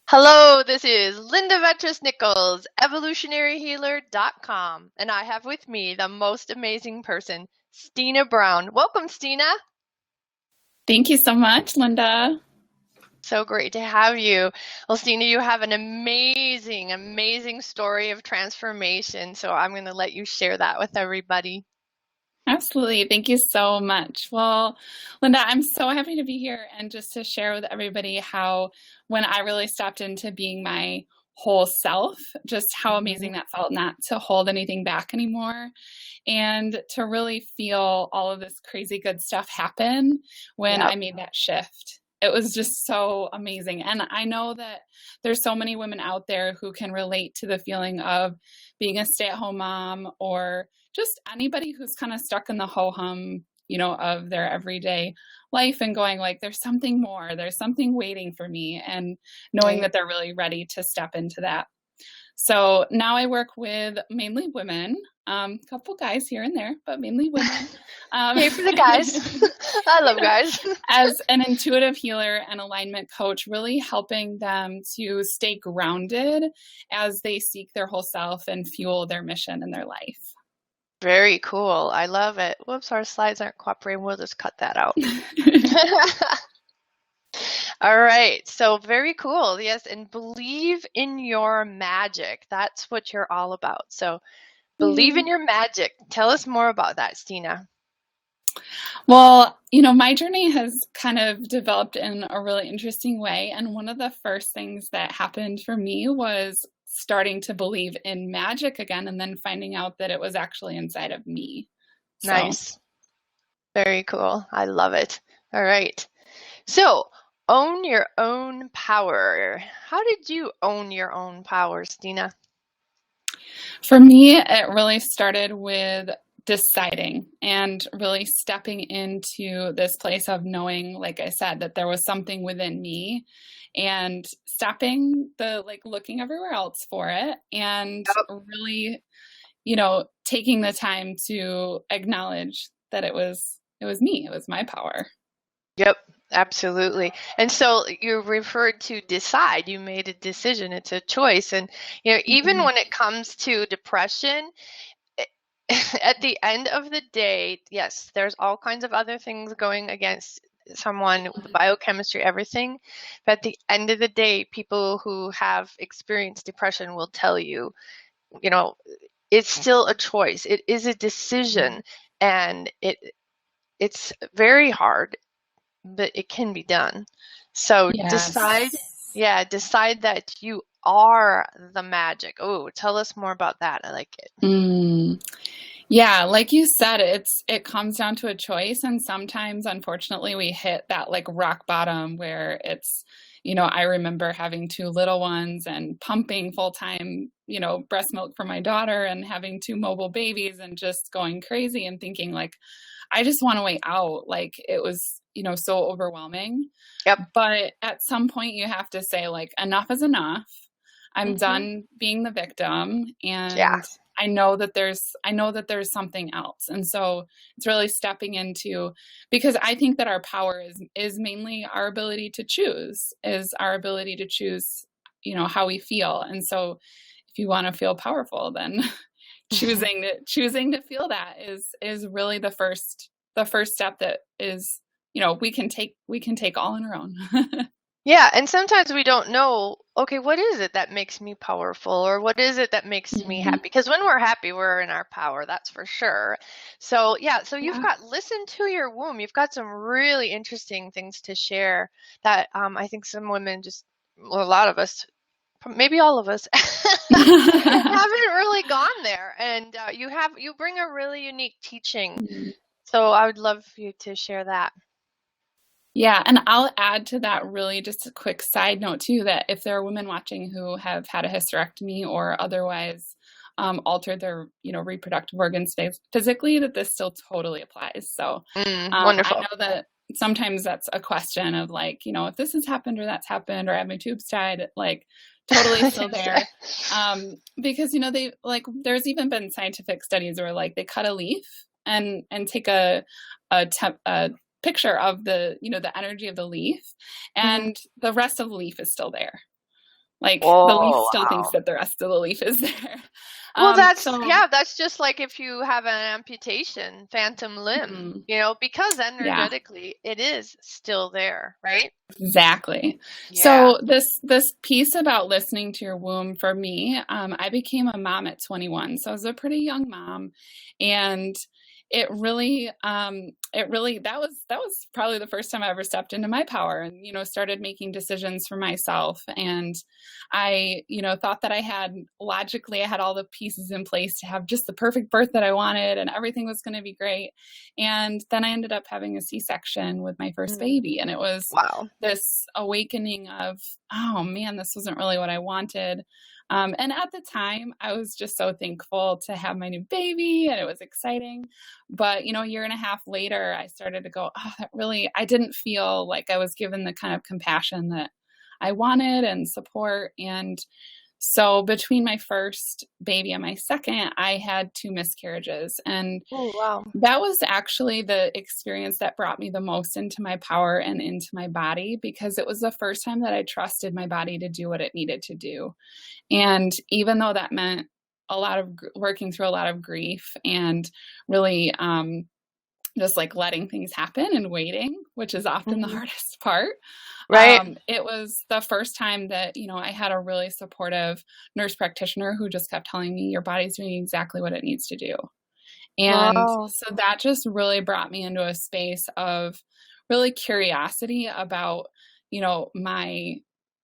Hello, this is Linda Vetras Nichols, evolutionaryhealer.com, and I have with me the most amazing person, Steena Brown. Welcome, Steena. Thank you so much, Linda. So great to have you. Well, Steena, you have an amazing story of transformation, so I'm going to let you share that with everybody. Absolutely. Thank you so much. Well, Linda, I'm so happy to be here and just to share with everybody how when I really stepped into being my whole self, just how Mhm. amazing that felt not to hold anything back anymore and to really feel all of this crazy good stuff happen when Yep. I made that shift. It was just so amazing. And I know that there's so many women out there who can relate to the feeling of being a stay-at-home mom or just anybody who's kind of stuck in the ho-hum, of their everyday life and going like, there's something more, there's something waiting for me, and knowing Right. that they're really ready to step into that. So now I work with mainly women, a couple guys here and there, but mainly women. Um, Yay for the guys. I you love know, guys. as an intuitive healer and alignment coach, really helping them to stay grounded as they seek their whole self and fuel their mission in their life. Very cool. I love it. Whoops, our slides aren't cooperating. We'll just cut that out. All right. So very cool. Yes. And believe in your magic. That's what you're all about. So believe in Yay. your magic. Tell us more about that, Steena. Well, my journey has kind of developed in a really interesting way. And one of the first things that happened for me was starting to believe in magic again and then finding out that it was actually inside of me. So, Nice. Very cool. I love it. All right. So own your own power. How did you own your own power, Steena? for me, it really started with deciding and really stepping into this place of knowing, like I said, that there was something within me and stopping the like looking everywhere else for it and Yep. really, taking the time to acknowledge that it was me, it was my power. Yep. Absolutely. And so you referred to decide. You made a decision. It's a choice. And even Mhm. when it comes to depression, at the end of the day, yes, there's all kinds of other things going against someone, the biochemistry, everything. But at the end of the day, people who have experienced depression will tell you, you know, it's still a choice. It is a decision, and it's very hard, but it can be done. So decide, Yes. yeah, decide that you are the magic. Oh, tell us more about that. I like it. Mm. Yeah, like you said, it comes down to a choice, and sometimes unfortunately we hit that like rock bottom where it's, I remember having two little ones and pumping full time, breast milk for my daughter and having two mobile babies and just going crazy and thinking like I just want a way out. Like it was, so overwhelming. Yep. But at some point you have to say like enough is enough. I'm Hmm. done being the victim Yeah. and I know that there's something else. And so it's really stepping into because I think that our power is mainly our ability to choose, is our ability to choose, how we feel. And so if you want to feel powerful, then choosing to feel that is really the first step that is, we can take all on our own. Yeah, and sometimes we don't know, okay, what is it that makes me powerful or what is it that makes me happy? Mhm. Because when we're happy, we're in our power, that's for sure. So, yeah, so you've Yeah. got listen to your womb. You've got some really interesting things to share that I think some women just, well, a lot of us, maybe all of us, haven't really gone there. And you bring a really unique teaching. So I would love for you to share that. Yeah, and I'll add to that really just a quick side note too that if there are women watching who have had a hysterectomy or otherwise altered their, reproductive organs physically, that this still totally applies. So I Wonderful. know that sometimes that's a question of like, if this has happened or that's happened or I have my tubes tied, like totally still there. Because they like there's even been scientific studies where like they cut a leaf and take a picture of the the energy of the leaf Mhm. and the rest of the leaf is still there. Like the leaf Oh, still thinks wow. that the rest of the leaf is there. Well, So yeah, that's just like if you have an amputation, phantom limb, mm, because yeah. energetically it is still there, right? Exactly. Yeah. So this piece about listening to your womb for me, I became a mom at 21, so I was a pretty young mom, and it really that was probably the first time I ever stepped into my power and started making decisions for myself. And I thought that I had all the pieces in place to have just the perfect birth that I wanted, and everything was going to be great. And then I ended up having a C-section with my first Mm. baby, and it was Wow. this awakening of, oh man, this wasn't really what I wanted. And at the time, I was just so thankful to have my new baby, and it was exciting. But, a year and a half later, I started to go, oh, I didn't feel like I was given the kind of compassion that I wanted and support. And so between my first baby and my second, I had two miscarriages. And Oh, wow. that was actually the experience that brought me the most into my power and into my body, because it was the first time that I trusted my body to do what it needed to do. And even though that meant a lot of working through a lot of grief and really just like letting things happen and waiting, which is often the Hmm. hardest part. Right. It was the first time that, I had a really supportive nurse practitioner who just kept telling me, your body's doing exactly what it needs to do. And Wow. so that just really brought me into a space of really curiosity about,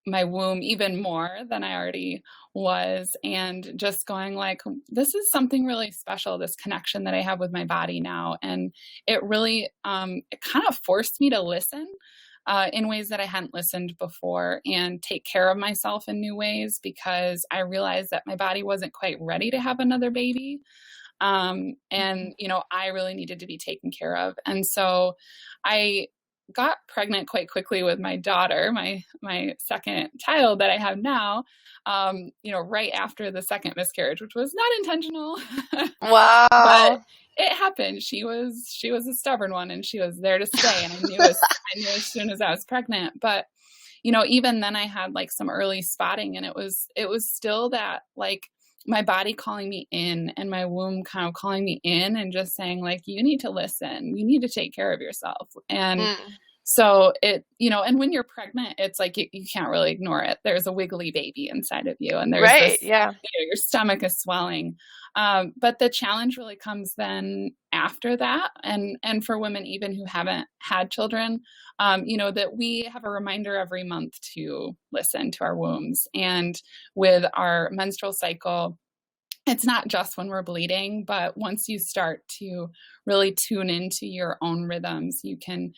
my womb even more than I already was, and just going like, this is something really special, this connection that I have with my body now. And it really it kind of forced me to listen in ways that I hadn't listened before, and take care of myself in new ways, because I realized that my body wasn't quite ready to have another baby. Mhm. And I really needed to be taken care of. And so I got pregnant quite quickly with my daughter, my second child that I have now, right after the second miscarriage, which was not intentional. But Wow. it happened. She was a stubborn one, and she was there to stay. And I knew as soon as I was pregnant. But even then I had like some early spotting, and it was still that, like, my body calling me in, and my womb kind of calling me in, and just saying like, you need to listen, you need to take care of yourself. And Mm. so and when you're pregnant, it's like you can't really ignore it. There's a wiggly baby inside of you, and there's Right. this, Yeah. your stomach is swelling. But the challenge really comes then after that, and for women even who haven't had children, that we have a reminder every month to listen to our wombs. And with our menstrual cycle, it's not just when we're bleeding, but once you start to really tune into your own rhythms, you can,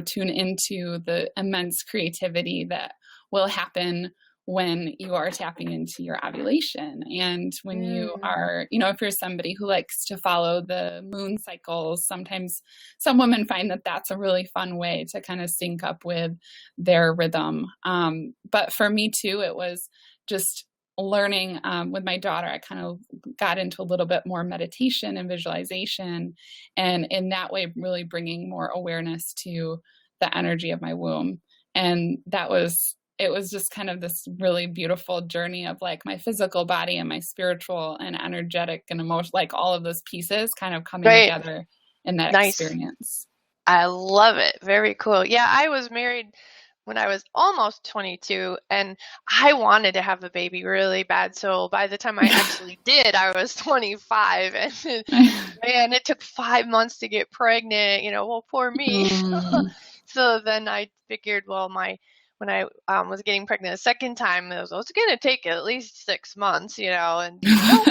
tune into the immense creativity that will happen when you are tapping into your ovulation. And when you Mm. are, if you're somebody who likes to follow the moon cycles, sometimes some women find that that's a really fun way to kind of sync up with their rhythm. But for me too, it was just learning with my daughter. I kind of got into a little bit more meditation and visualization, and in that way really bringing more awareness to the energy of my womb. And it was just kind of this really beautiful journey of like my physical body and my spiritual and energetic and emotional, like all of those pieces kind of coming Right. together in that Nice. experience. I love it. Very cool. Yeah, I was married when I was almost 22, and I wanted to have a baby really bad. So by the time I actually did, I was 25, and man, it took 5 months to get pregnant. Well, poor me. Mm. So then I figured, well, when I was getting pregnant a second time, it was going to take at least 6 months, and nope.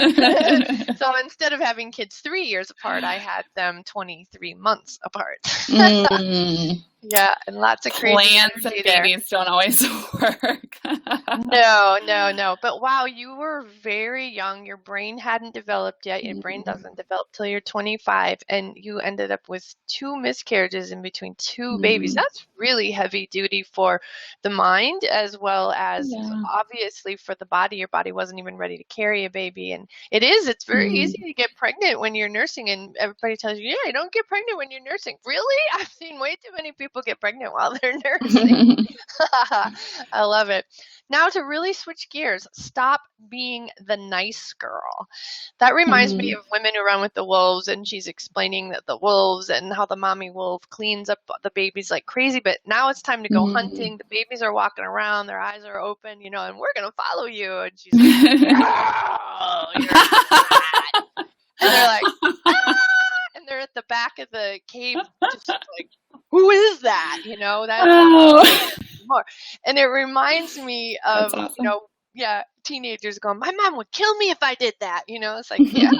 So instead of having kids 3 years apart, I had them 23 months apart. Mm. Yeah, and lots of crazy Plans and energy there. babies don't always work. No, no, no. But wow, you were very young. Your brain hadn't developed yet. Your brain Mm, doesn't develop till you're 25, and you ended up with two miscarriages in between two babies. mm. That's really heavy duty for the mind as well as Yeah. obviously for the body. Your body wasn't even ready to carry a baby, and it's very easy Mm. to get pregnant when you're nursing, and everybody tells you, yeah, you don't get pregnant when you're nursing. Really? I've seen way too many people people get pregnant while they're nursing. I love it. Now to really switch gears, stop being the nice girl. That reminds me of Women Who Run with the Wolves, and she's explaining that the wolves and how the mommy wolf cleans up the babies like crazy, but now it's time to go hunting. The babies are walking around, their eyes are open, and we're going to follow you. And she's like, oh, you're bad. And they're like, ah! And they're at the back of the cave, just like, who is that? That's more. And it reminds me of, awesome. teenagers going, my mom would kill me if I did that. It's like, yeah.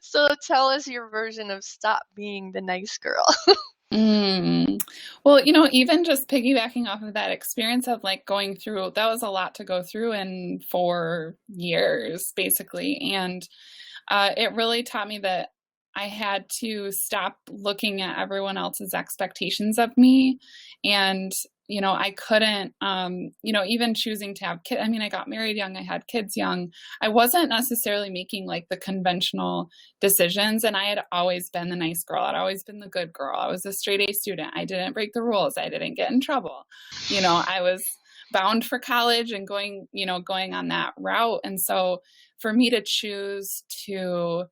So tell us your version of stop being the nice girl. Well, even just piggybacking off of that experience of like going through, that was a lot to go through in 4 years, basically. And it really taught me that I had to stop looking at everyone else's expectations of me. And, I couldn't, even choosing to have kids. I mean, I got married young, I had kids young. I wasn't necessarily making like the conventional decisions. And I had always been the nice girl. I'd always been the good girl. I was a straight A student. I didn't break the rules. I didn't get in trouble. I was bound for college and going on that route. And so for me to choose to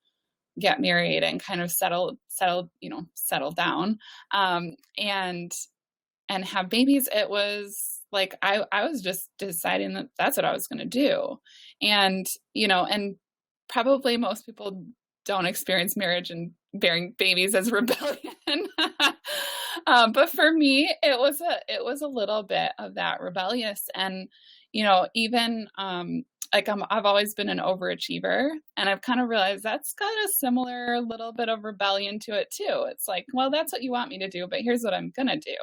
get married and kind of settle down, and have babies, it was like, I was just deciding that that's what I was going to do. And, and probably most people don't experience marriage and bearing babies as rebellion. But for me, it was a little bit of that rebellious. And, even, I've always been an overachiever, and I've kind of realized that's got a similar little bit of rebellion to it too. It's like, well, that's what you want me to do, but here's what I'm going to do.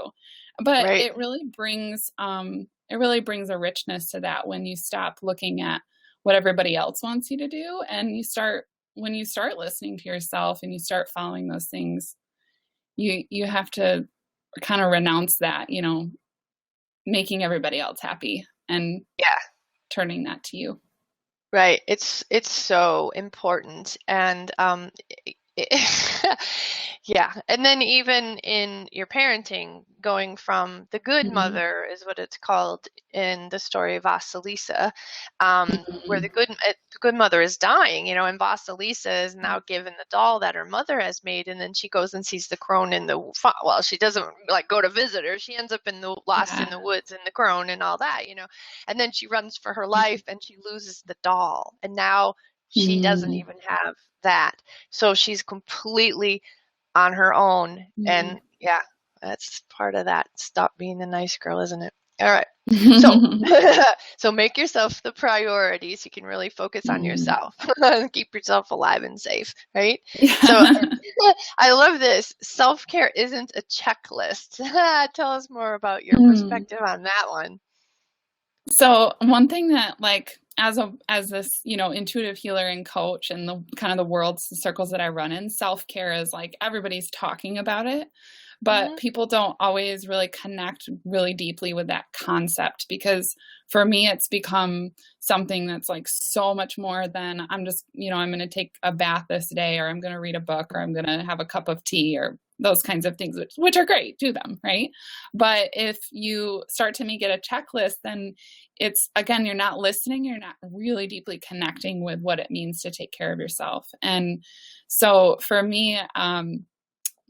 But Right. it really brings a richness to that when you stop looking at what everybody else wants you to do, and when you start listening to yourself and you start following those things, you have to kind of renounce that, making everybody else happy and turning that to you. Right. It's so important. And yeah. And then even in your parenting, going from the good mother is what it's called in the story of Vasilisa, where the good mother is dying, and Vasilisa is now given the doll that her mother has made, and then she goes and sees the crone she doesn't like go to visit her. She ends up lost in the woods in the crone and all that, and then she runs for her life and she loses the doll, and now she doesn't even have that. So she's completely on her own. And that's part of that. Stop being the nice girl, isn't it? All right. So make yourself the priority so you can really focus on yourself. Keep yourself alive and safe, right? So I love this. Self-care isn't a checklist. Tell us more about your perspective on that one. So one thing that as this, intuitive healer and coach and the kind of the world's circles that I run in, self-care is like everybody's talking about it, but people don't always really connect really deeply with that concept, because for me, it's become something that's like so much more than I'm just, I'm going to take a bath this day, or I'm going to read a book, or I'm going to have a cup of tea, or those kinds of things, which are great, do them, right? But if you start to make it a checklist, then it's, again, you're not listening, you're not really deeply connecting with what it means to take care of yourself. And so for me,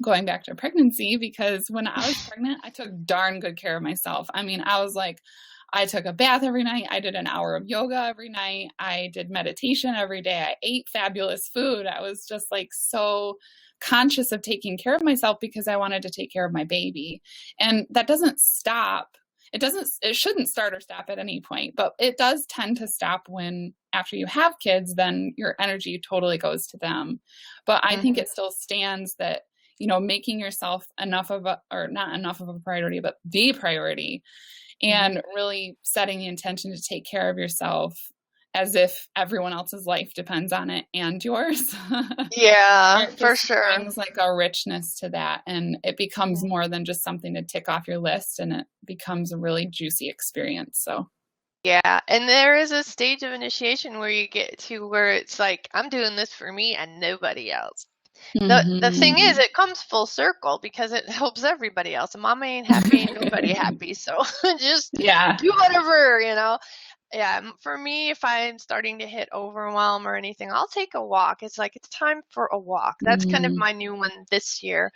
going back to pregnancy, because when I was pregnant, I took darn good care of myself. I mean, I took a bath every night. I did an hour of yoga every night. I did meditation every day. I ate fabulous food. I was just like so conscious of taking care of myself because I wanted to take care of my baby. And that doesn't stop. It shouldn't start or stop at any point, but it does tend to stop when after you have kids, then your energy totally goes to them. But I think it still stands that, making yourself not enough of a priority, but the priority, and really setting the intention to take care of yourself as if everyone else's life depends on it and yours. Yeah, for sure. Brings like a richness to that, and it becomes more than just something to tick off your list, and it becomes a really juicy experience. So yeah, and there is a stage of initiation where you get to where it's like, I'm doing this for me and nobody else. The thing is, Mm-hmm. it comes full circle because it helps everybody else. Mama ain't happy, ain't nobody happy. So just Yeah. do whatever, Yeah, for me, if I'm starting to hit overwhelm or anything, I'll take a walk. It's like it's time for a walk. That's kind of Mm-hmm. my new one this year.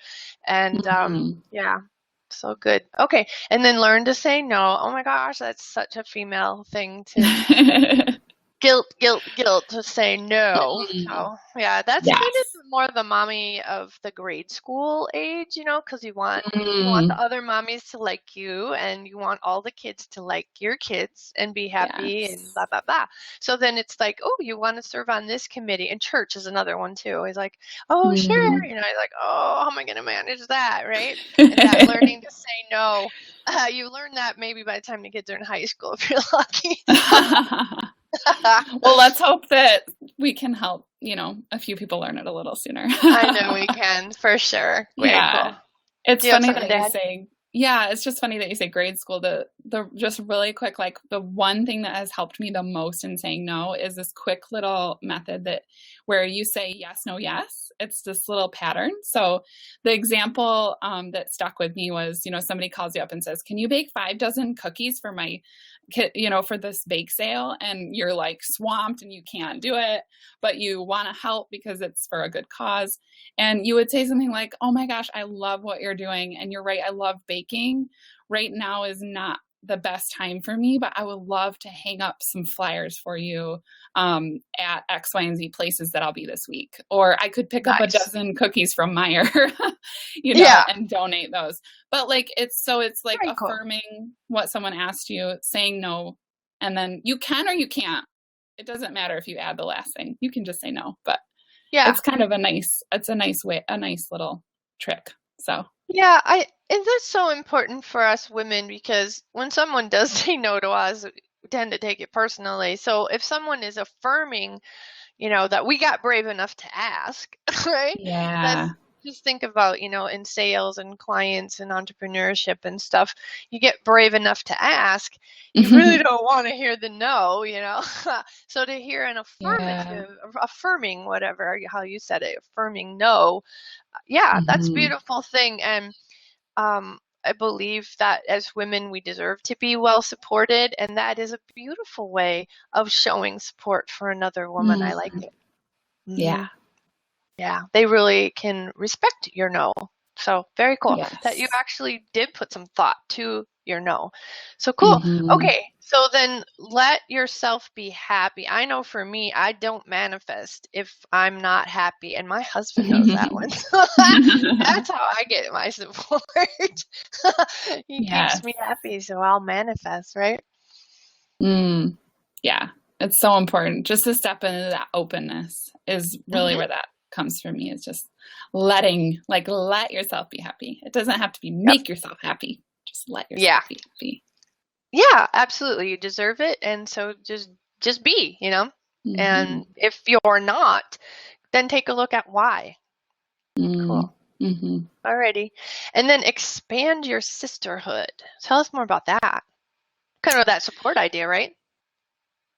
And Mm-hmm. yeah, so good. Okay, and then learn to say no. Oh my gosh, that's such a female thing to guilt to say no. So yeah, that's kind of Yes. more the mommy of the grade school age, because you want the Mm. other mommies to like you, and you want all the kids to like your kids and be happy and Yes. blah blah blah. So then it's like, oh, you want to serve on this committee, and church is another one too. He's like, oh sure, Mm. he's like, oh, how am I going to manage that, right? And that learning to say no. You learn that maybe by the time the kids are in high school if you're lucky. Well, let's hope that we can help, a few people learn it a little sooner. I know we can, for sure. Very Yeah. cool. It's Do you have funny something that to you add? say, yeah, it's just funny that you say grade school. The just really quick, like the one thing that has helped me the most in saying no is this quick little method that where you say yes, no, yes. It's this little pattern. So the example that stuck with me was, somebody calls you up and says, "Can you bake 5 dozen cookies for my kid, for this bake sale?" And you're like swamped and you can't do it, but you want to help because it's for a good cause. And you would say something like, "Oh my gosh, I love what you're doing. And you're right, I love baking. Right now is not the best time for me, but I would love to hang up some flyers for you at X, Y, and Z places that I'll be this week. Or I could pick up a Nice. dozen cookies from Meyer, Yeah, and donate those." But like it's like very cool. affirming what someone asked you, saying no, and then you can or you can't. It doesn't matter if you add the last thing. You can just say no. But Yeah. it's kind of it's a nice way, a nice little trick. So, Yeah, and that's so important for us women because when someone does say no to us, we tend to take it personally. So if someone is affirming, that we got brave enough to ask, right? yeah. That's just think about, in sales and clients and entrepreneurship and stuff, you get brave enough to ask. You really don't want to hear the no. So to hear an Yeah. affirming whatever, how you said it, affirming no, yeah, that's a Mhm. beautiful thing. And I believe that as women, we deserve to be well supported, and that is a beautiful way of showing support for another woman. I like Mm. it. Hmm. Yeah. Yeah, they really can respect your no. So very cool that you Yes. actually did put some thought to your no. So cool. Mhm. Okay, so then let yourself be happy. I know for me, I don't manifest if I'm not happy, and my husband knows that one. So that's how I get my support. He keeps Yes. me happy, so I'll manifest, right? Mm. Yeah. It's so important. Just to step into that openness is really Hmm. where that comes from me. It's just let yourself be happy. It doesn't have to be Yep. make yourself happy. Just let Yeah. yourself be happy. Yeah, absolutely. You deserve it, and so just be, Mhm. And if you're not, then take a look at why. Mm. Cool. Mhm. Alrighty. And then expand your sisterhood. Tell us more about that. Kind of that support idea, right?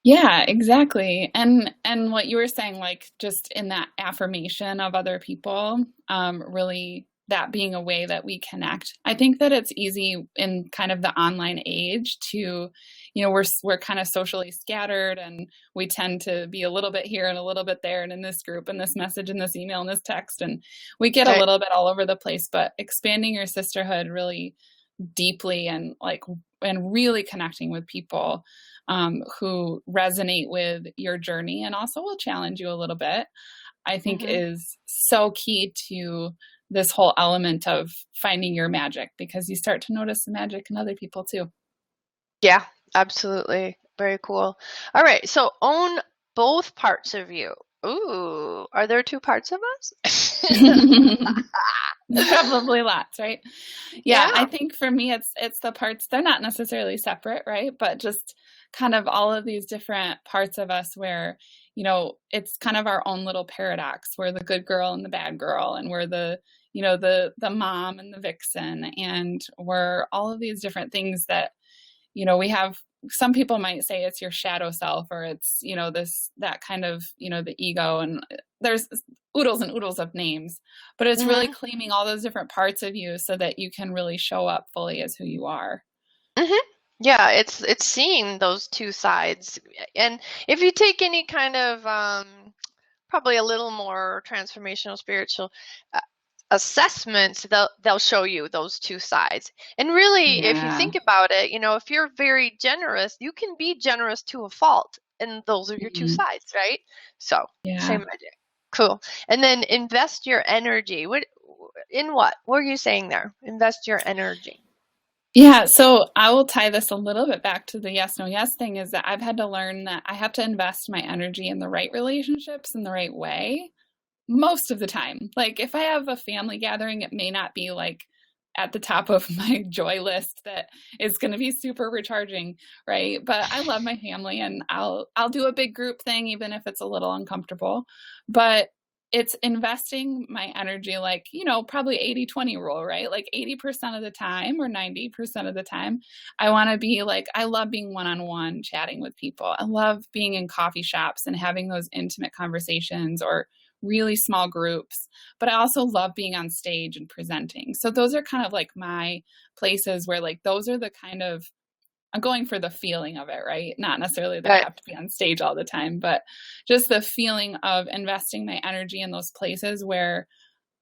Yeah, exactly. And what you were saying, like just in that affirmation of other people, really that being a way that we connect. I think that it's easy in kind of the online age to, we're kind of socially scattered and we tend to be a little bit here and a little bit there and in this group and this message and this email and this text and we get a Right. little bit all over the place, but expanding your sisterhood really deeply and really connecting with people who resonate with your journey and also will challenge you a little bit, I think Hmm. is so key to this whole element of finding your magic because you start to notice the magic in other people too. Yeah, absolutely. Very cool. All right, so own both parts of you. Ooh, are there two parts of us? Probably lots, right? Yeah, I Yeah. think for me it's the parts, they're not necessarily separate, right? But just kind of all of these different parts of us where, it's kind of our own little paradox. We're the good girl and the bad girl, and we're the mom and the vixen, and we're all of these different things that, we have some people might say it's your shadow self, or it's, that kind of, the ego, and there's oodles and oodles of names, but it's really Mm-hmm. claiming all those different parts of you so that you can really show up fully as who you are. Mm-hmm. Yeah, it's seeing those two sides. And if you take any kind of probably a little more transformational spiritual uh, assessments, they'll show you those two sides. And really, if you Yeah. think about it, if you're very generous, you can be generous to a fault, and those are your two Mhm. sides, right? So, Yeah. same idea. Cool. And then invest your energy. What were you saying there? Invest your energy. Yeah, so I will tie this a little bit back to the yes, no, yes thing, is that I've had to learn that I have to invest my energy in the right relationships in the right way most of the time. Like if I have a family gathering, it may not be like at the top of my joy list that is going to be super recharging, right? But I love my family, and I'll do a big group thing even if it's a little uncomfortable. But it's investing my energy, like, probably 80-20 rule, right? Like 80% of the time or 90% of the time, I want to be like, I love being one-on-one chatting with people. I love being in coffee shops and having those intimate conversations, or really small groups, but I also love being on stage and presenting. So those are kind of like my places where, like, those are the kind of, I'm going for the feeling of it, right? Not necessarily that I Right. have to be on stage all the time, but just the feeling of investing my energy in those places where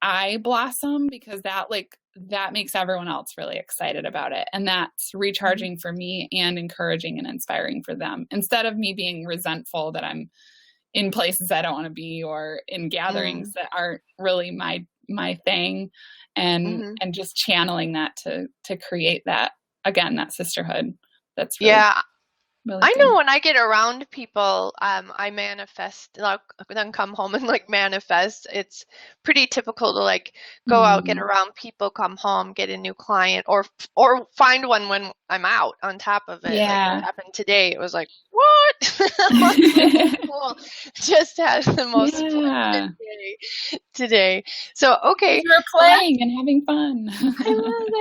I blossom, because that makes everyone else really excited about it. And that's Mm-hmm. recharging for me and encouraging and inspiring for them, instead of me being resentful that I'm in places I don't want to be, or in gatherings that aren't really my thing, and Mm-hmm. just channeling that to create that, again, that sisterhood. That's really, Yeah, really I know good. when I get around people, I manifest, like, then come home and like manifest. It's pretty typical to like go out, get Mm. around people, come home, get a new client, or find one when I'm out on top of it. Like what Yeah. happened today, it was like, what? Like, really cool. Just had the most Yeah. splendid day today. So, Because okay. we were Well, playing and having fun. I was.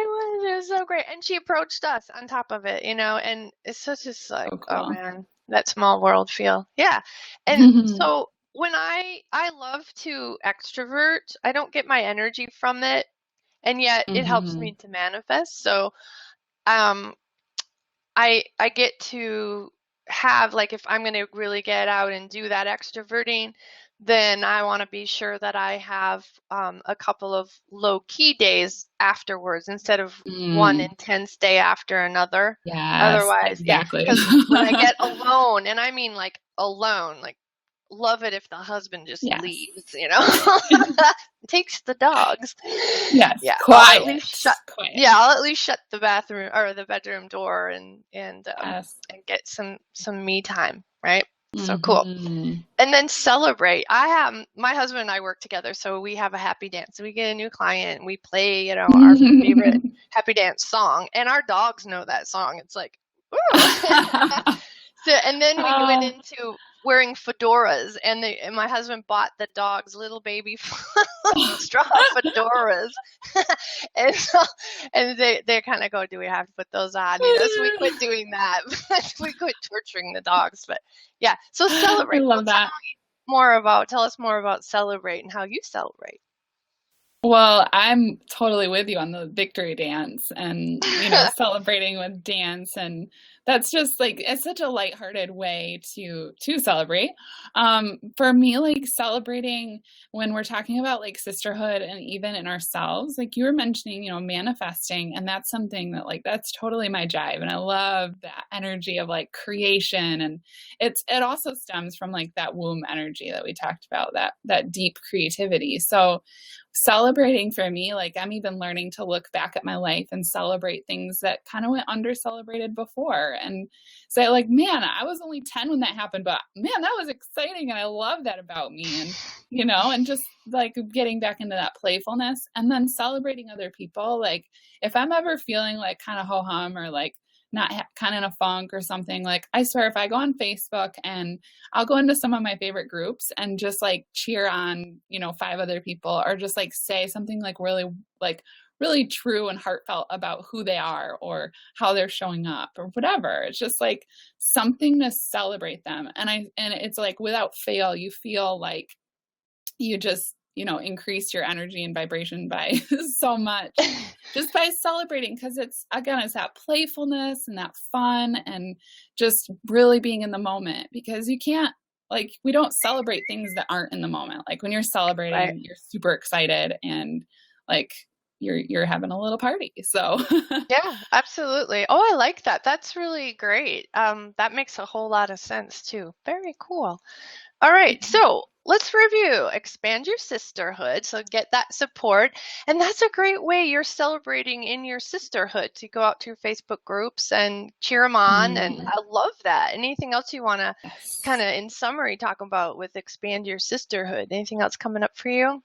It was so great. And she approached us on top of it, and it's such just like, So oh cool. man, that small world feel. Yeah. And so when I love to extrovert, I don't get my energy from it, and yet it helps Hmm. me to manifest. So um I get to have, like, if I'm going to really get out and do that extroverting, then I want to be sure that I have a couple of low key days afterwards instead of one Mm. intense day after another. Yes, Otherwise, yeah, exactly. because when I get alone, and I mean like alone, like, love it if the husband just Yes. leaves, takes the dogs. Yes. Yeah, I'll at Quiet. least shut. Quiet. Yeah, I'll at least shut the bathroom or the bedroom door, Yes. and get some me time, right? So cool. Hmm. And then celebrate. I have My husband and I work together, so we have a happy dance. We get a new client, and we play, our favorite happy dance song, and our dogs know that song. It's like, ooh. So, and then we went Oh, into wearing fedoras, and my husband bought the dogs little baby straw fedoras, and so, and they kind of go, "Do we have to put those on?" So we quit doing that. We quit torturing the dogs, but yeah. So I celebrate. Well, love that. tell us more about celebrate and how you celebrate. Well, I'm totally with you on the victory dance, and, celebrating with dance, and that's just like, it's such a lighthearted way to celebrate. For me, like, celebrating when we're talking about like sisterhood and even in ourselves, like you were mentioning, manifesting, and that's something that, like, that's totally my jive, and I love that energy of like creation, and it also stems from like that womb energy that we talked about, that deep creativity. So celebrating for me, like, I'm even learning to look back at my life and celebrate things that kind of went under celebrated before, and say, like, man, I was only 10 when that happened, but man, that was exciting, and I love that about me. And and just like getting back into that playfulness, and then celebrating other people. Like, if I'm ever feeling like kind of ho hum, or like not kind of in a funk or something, like, I swear, if I go on Facebook and I'll go into some of my favorite groups and just like cheer on, 5 other people, or just like say something like really like really true and heartfelt about who they are or how they're showing up or whatever. It's just like something to celebrate them. And it's like without fail, you feel like you just, increase your energy and vibration by so much just by celebrating. Because it's, again, it's that playfulness and that fun and just really being in the moment, because you can't, like, we don't celebrate things that aren't in the moment. Like when you're Right. celebrating, you're super excited and like you're having a little party. So Yeah, absolutely. Oh, I like that. That's really great. That makes a whole lot of sense too. Very cool. All right, so let's review. Expand your sisterhood, so get that support. And that's a great way you're celebrating in your sisterhood, to go out to your Facebook groups and cheer them on. And Mm, I love that. Anything else you want to kind yes. of, in summary, talk about with expand your sisterhood? Anything else coming up for you?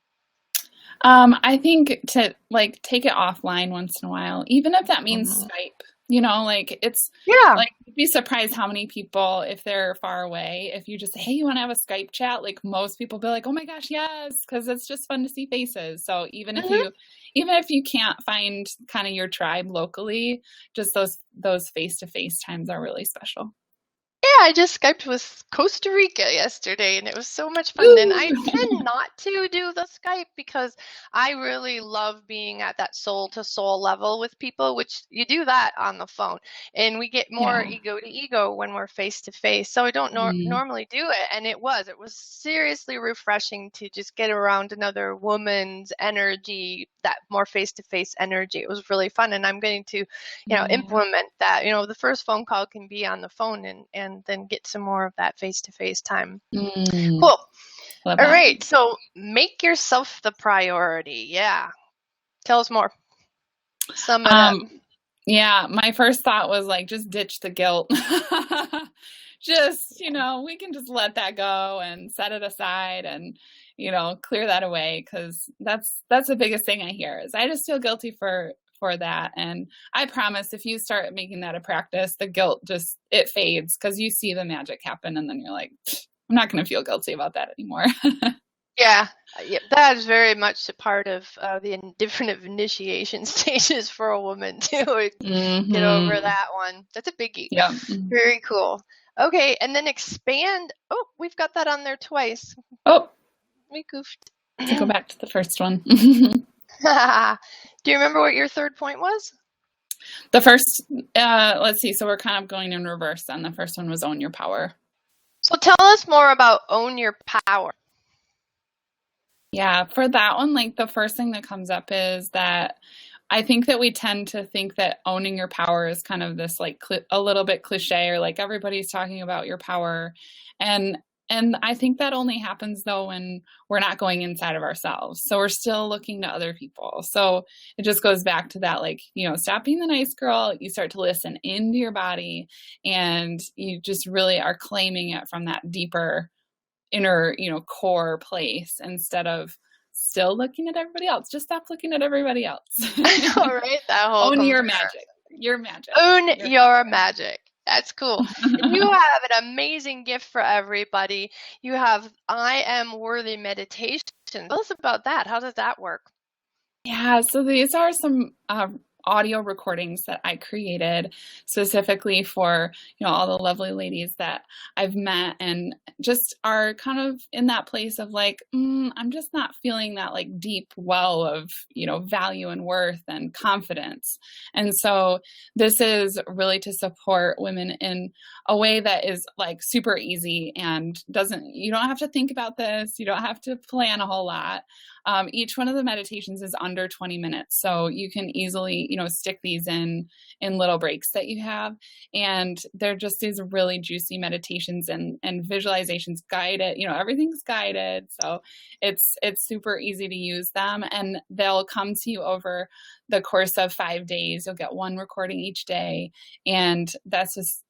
I think to like take it offline once in a while, even if that means Mhm. Skype, like it's Yeah. like you'd be surprised how many people, if they're far away, if you just say, hey, you want to have a Skype chat? Like most people be like, oh my gosh, yes, because it's just fun to see faces. So Mhm. even if you can't find kind of your tribe locally, just those face-to-face times are really special. Yeah, I just Skyped with Costa Rica yesterday, and it was so much fun. And Woo! I tend not to do the Skype because I really love being at that soul to soul level with people, which you do that on the phone. And we get more Yeah. ego to ego when we're face to face. So I don't Mm, normally do it. And it was seriously refreshing to just get around another woman's energy, that more face to face energy. It was really fun. And I'm going to yeah. implement that. The first phone call can be on the phone, and then get some more of that face-to-face time. Mm, Cool. love All that. right. So make yourself the priority. Yeah. Tell us more. Sum it up. Um, Yeah, my first thought was like, just ditch the guilt. Just, we can just let that go and set it aside and, clear that away, because that's the biggest thing I hear is I just feel guilty for that. And I promise if you start making that a practice, the guilt just it fades because you see the magic happen and then you're like, I'm not going to feel guilty about that anymore. Yeah. Yeah, that is very much a part of different initiation stages for a woman to get over Mhm. that one. That's a biggie. Yeah. Very cool. Okay, and then expand. Oh, we've got that on there twice. Oh, We goofed. to go back to the first one. Do you remember what your third point was? The first, let's see. So we're kind of going in reverse then. The first one was own your power. So tell us more about own your power. Yeah, for that one, like the first thing that comes up is that I think that we tend to think that owning your power is kind of this like a little bit cliche, or like everybody's talking about your power. And and I think that only happens though when we're not going inside of ourselves. So we're still looking to other people. So it just goes back to that, like, stop being the nice girl. You start to listen into your body and you just really are claiming it from that deeper inner, core place instead of still looking at everybody else. Just stop looking at everybody else. I know, right? That whole Own your comparison. magic. Your magic. Own Your your magic. That's cool. And you power. have an amazing gift for everybody. You have I am worthy meditation. Tell us about that. How does that work? Yeah, so these are some audio recordings that I created specifically for, all the lovely ladies that I've met and just are kind of in that place of like, I'm just not feeling that like deep well of, value and worth and confidence. And so this is really to support women in a way that is like super easy and you don't have to think about this. You don't have to plan a whole lot. Each one of the meditations is under 20 minutes, so you can easily, stick these in little breaks that you have, and they're just these really juicy meditations and visualizations guided. Everything's guided, so it's super easy to use them, and they'll come to you over the course of 5 days. You'll get one recording each day, and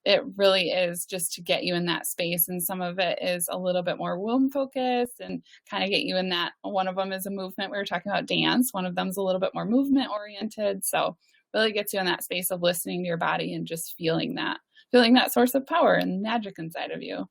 it really is just to get you in that space. And some of it is a little bit more womb focused and kind of get you in that. One of them is a movement. We were talking about dance. One of them's a little bit more movement oriented. So really gets you in that space of listening to your body and just feeling that source of power and magic inside of you.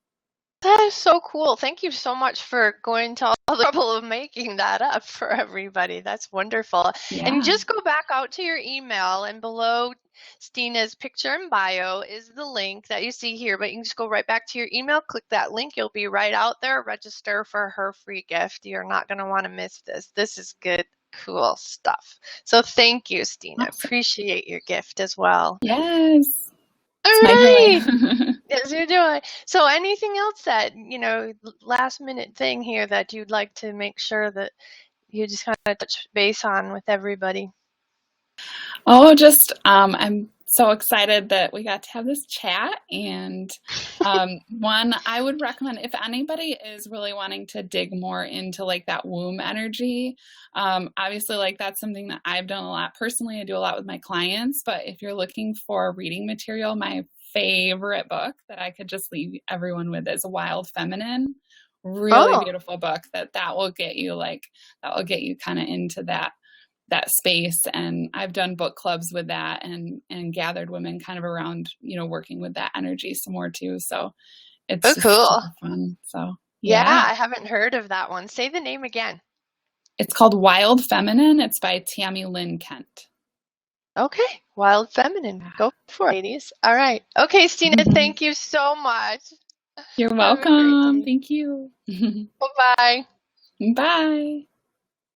That is so cool. Thank you so much for going to all the trouble of making that up for everybody. That's wonderful. And Yeah. just go back out to your email, and below Steena's picture and bio is the link that you see here. But you can just go right back to your email, click that link. You'll be right out there. Register for her free gift. You're not going to want to miss this. This is good, cool stuff. So thank you, Steena. Awesome. Appreciate your gift as well. Yes. All It's my right. joy. Yes, you're doing. So anything else that, last minute thing here that you'd like to make sure that you just kind of touch base on with everybody? Oh, just I'm so excited that we got to have this chat. And one, I would recommend if anybody is really wanting to dig more into like that womb energy, obviously like that's something that I've done a lot personally. I do a lot with my clients, but if you're looking for reading material, my favorite book that I could just leave everyone with is Wild Feminine. Really Oh, beautiful book that will get you kind of into that space. And I've done book clubs with that and gathered women kind of around, working with that energy some more too. So it's oh, just cool. super fun. So Yeah, yeah, I haven't heard of that one. Say the name again. it's called Wild Feminine. It's by Tammy Lynn Kent. Okay, Wild Feminine. Go for it, ladies. All right. Okay, Steena, thank you so much. You're Have a great welcome. day. Thank you. Bye-bye. Bye.